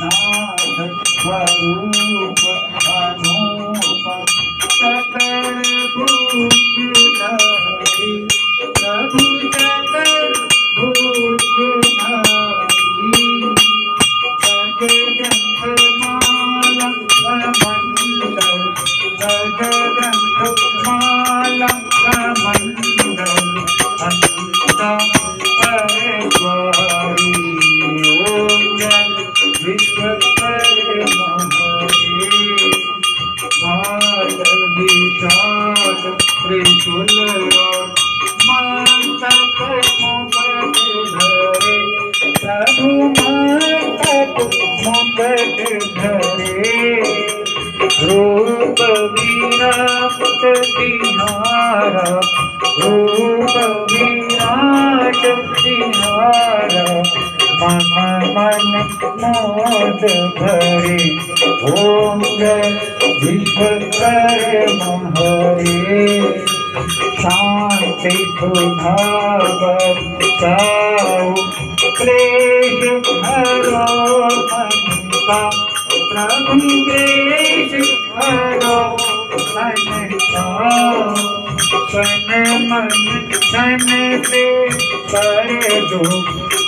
नाथ स्वरूप अनुपम सकल भूतधारी प्रभु सकल भूतधारी भजगंधमाला कमंडल भजगंधमाला कमंडल अनंत परद्वारी ओम जय विश्वकर्मा हरे बाल विशाल त्रिशूल मस्तक मुकुट धरे प्रभु मस्तक मुकुट धरे रूप विराट तिहारा रूप विराट तिहारा मन मन मोद भरे ओम जय विश्वकर्मा हरे शांति सुभाव चाओ क्लेश हरो मन का प्रभु क्लेश हरो मन का तन मन धन से कर दो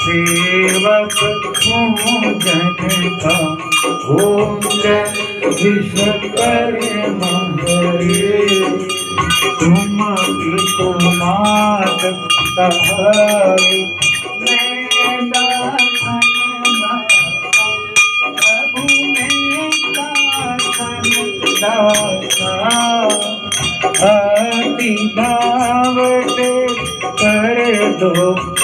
सेवक हूँ जन का ओम जय विश्वकर्मा हरे तुम की तुमात कहाई